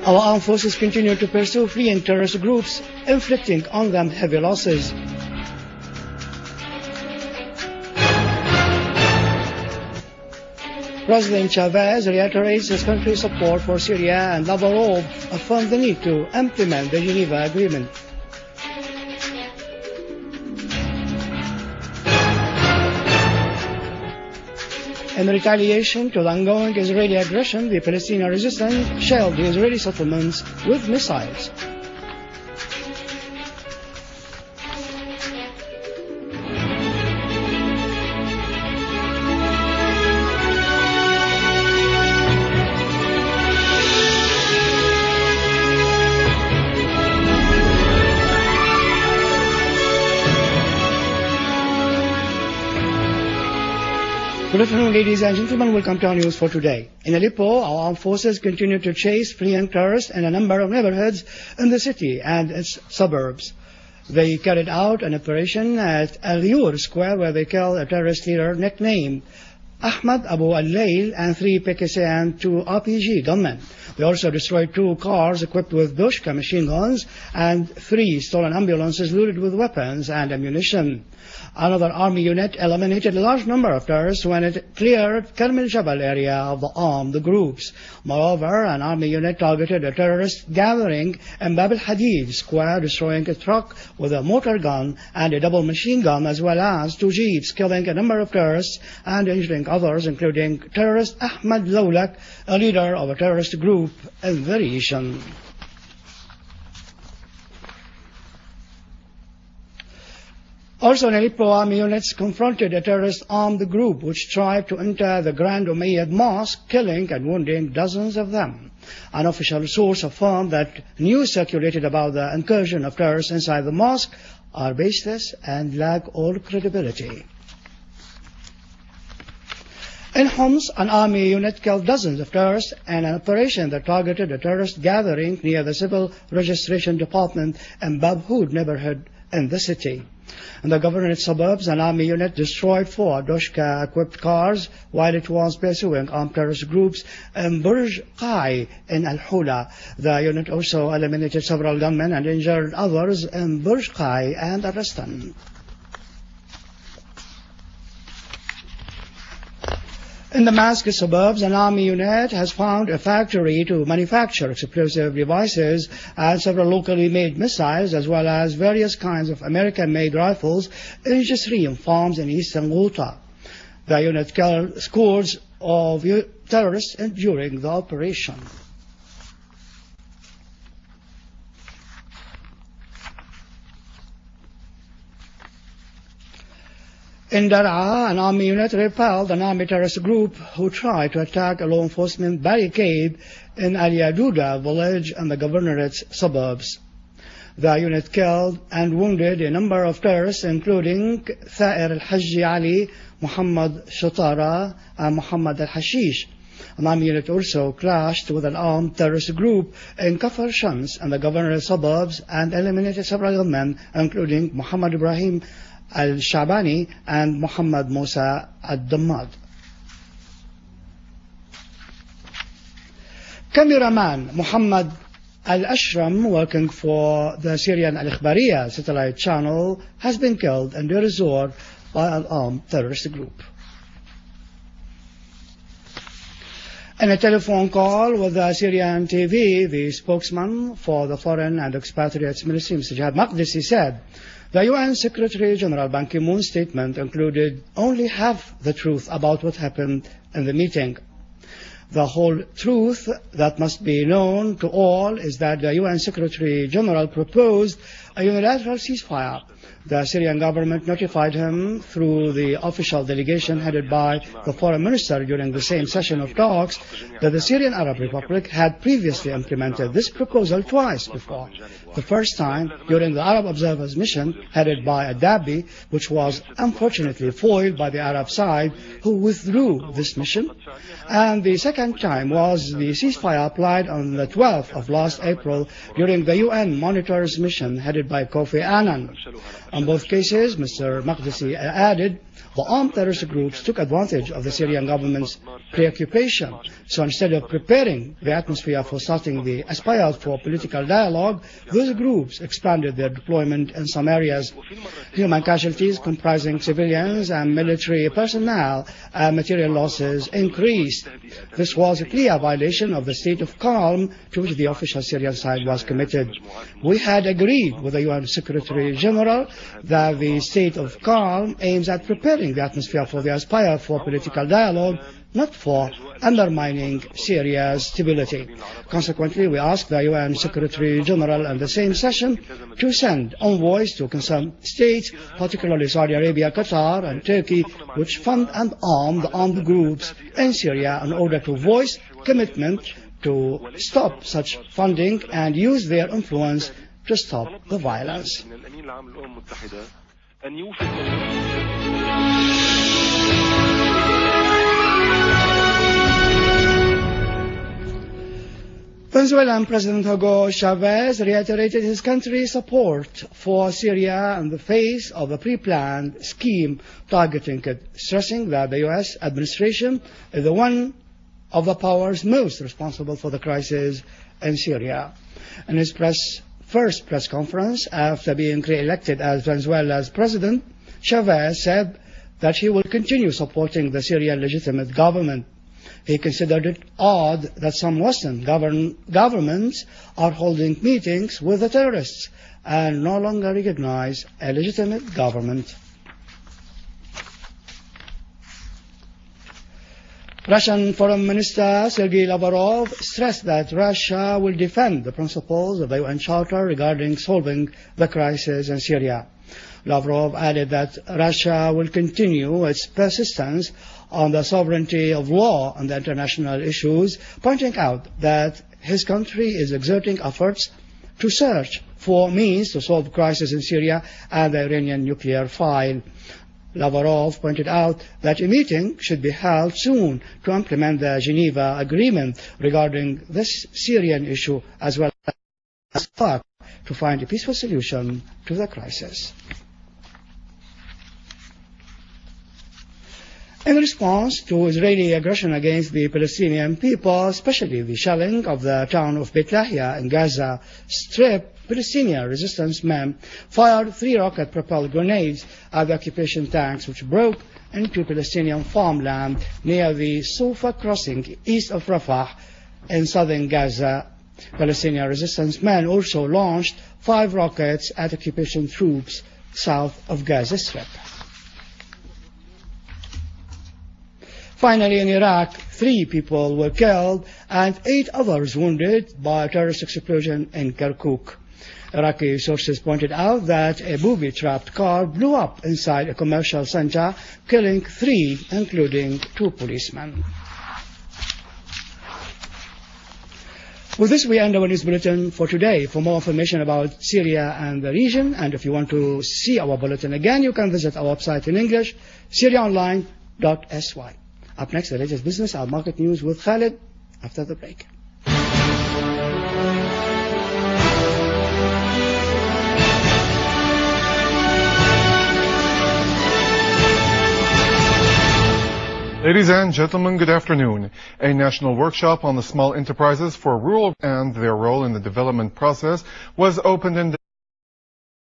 Our armed forces continue to pursue fleeing terrorist groups, inflicting on them heavy losses. President Chavez reiterates his country's support for Syria and Lavrov affirmed the need to implement the Geneva Agreement. In retaliation to the ongoing Israeli aggression, the Palestinian resistance shelled the Israeli settlements with missiles. Good afternoon, ladies and gentlemen. Welcome to our news for today. In Aleppo, our armed forces continue to chase fleeing terrorists in a number of neighborhoods in the city and its suburbs. They carried out an operation at Al-Ghyour Square where they killed a terrorist leader nicknamed Ahmad Abu Al-Layl and 3 PKC and 2 RPG gunmen. They also destroyed 2 cars equipped with Doshka machine guns and 3 stolen ambulances loaded with weapons and ammunition. Another army unit eliminated a large number of terrorists when it cleared Karmel Jabal area of the armed groups. Moreover, an army unit targeted a terrorist gathering in Bab al-Hadid Square, destroying a truck with a mortar gun and a double machine gun, as well as 2 jeeps, killing a number of terrorists and injuring others, including terrorist Ahmad Lawlak, a leader of a terrorist group in the region. Also in Aleppo, army units confronted a terrorist armed group which tried to enter the Grand Umayyad Mosque, killing and wounding dozens of them. An official source affirmed that news circulated about the incursion of terrorists inside the mosque are baseless and lack all credibility. In Homs, an army unit killed dozens of terrorists in an operation that targeted a terrorist gathering near the Civil Registration Department in Bab Houd neighborhood in the city. In the governorate suburbs, an army unit destroyed 4 Doshka-equipped cars while it was pursuing armed terrorist groups in Burj Qai in Al-Hula. The unit also eliminated several gunmen and injured others in Burj Qai and Arastan. In the Damascus suburbs, an army unit has found a factory to manufacture explosive devices and several locally made missiles, as well as various kinds of American-made rifles in Jisrim farms in eastern Ghouta. The unit killed scores of terrorists during the operation. In Dar'a, an army unit repelled an army terrorist group who tried to attack a law enforcement barricade in Al Yaduda village in the governorate's suburbs. The unit killed and wounded a number of terrorists, including Thair al-Hajji Ali, Muhammad Shatara, and Muhammad al-Hashish. An army unit also clashed with an armed terrorist group in Kafar Shams in the governorate suburbs and eliminated several gunmen, including Muhammad Ibrahim Al-Shabani and Muhammad Musa Al-Dammad. Cameraman Muhammad Al-Ashram, working for the Syrian Al-Ikhbariya satellite channel, has been killed in Deir ez-Zor by an armed terrorist group. In a telephone call with the Syrian TV, the spokesman for the Foreign and Expatriates Ministry, Mr. Jihad Maqdisi, said the UN Secretary General Ban Ki-moon's statement included only half the truth about what happened in the meeting. The whole truth that must be known to all is that the UN Secretary General proposed a unilateral ceasefire. The Syrian government notified him through the official delegation headed by the foreign minister during the same session of talks that the Syrian Arab Republic had previously implemented this proposal twice before. The first time during the Arab Observers mission headed by Adabi, which was unfortunately foiled by the Arab side, who withdrew this mission. And the second time was the ceasefire applied on the 12th of last April during the UN Monitors mission headed by Kofi Annan. In both cases, Mr. Maqdisi added, the armed terrorist groups took advantage of the Syrian government's preoccupation. So instead of preparing the atmosphere for starting the aspired for political dialogue, those groups expanded their deployment in some areas. Human casualties comprising civilians and military personnel and material losses increased. This was a clear violation of the state of calm to which the official Syrian side was committed. We had agreed with the UN Secretary General that the state of calm aims at preparing the atmosphere for the aspire for political dialogue, not for undermining Syria's stability. Consequently, we asked the UN Secretary General in the same session to send envoys to concerned states, particularly Saudi Arabia, Qatar and Turkey, which fund and arm the armed groups in Syria, in order to voice commitment to stop such funding and use their influence to stop the violence. Venezuelan President Hugo Chavez reiterated his country's support for Syria in the face of a pre-planned scheme targeting it, stressing that the U.S. administration is the one of the powers most responsible for the crisis in Syria. In his first press conference after being re-elected as Venezuela's president, Chavez said that he will continue supporting the Syrian legitimate government. He considered it odd that some Western governments are holding meetings with the terrorists and no longer recognize a legitimate government. Russian Foreign Minister Sergei Lavrov stressed that Russia will defend the principles of the UN Charter regarding solving the crisis in Syria. Lavrov added that Russia will continue its persistence on the sovereignty of law and the international issues, pointing out that his country is exerting efforts to search for means to solve the crisis in Syria and the Iranian nuclear file. Lavrov pointed out that a meeting should be held soon to implement the Geneva Agreement regarding this Syrian issue, as well as to find a peaceful solution to the crisis. In response to Israeli aggression against the Palestinian people, especially the shelling of the town of Beit Lahia in Gaza Strip, Palestinian resistance men fired 3 rocket-propelled grenades at the occupation tanks, which broke into Palestinian farmland near the Sufa crossing east of Rafah in southern Gaza. Palestinian resistance men also launched 5 rockets at occupation troops south of Gaza Strip. Finally, in Iraq, 3 people were killed and 8 others wounded by a terrorist explosion in Kirkuk. Iraqi sources pointed out that a booby-trapped car blew up inside a commercial center, killing 3, including 2 policemen. With this, we end our news bulletin for today. For more information about Syria and the region, and if you want to see our bulletin again, you can visit our website in English, syriaonline.sy. Up next, the latest business and market news with Khalid after the break. Ladies and gentlemen, good afternoon. A national workshop on the small enterprises for rural and their role in the development process was opened in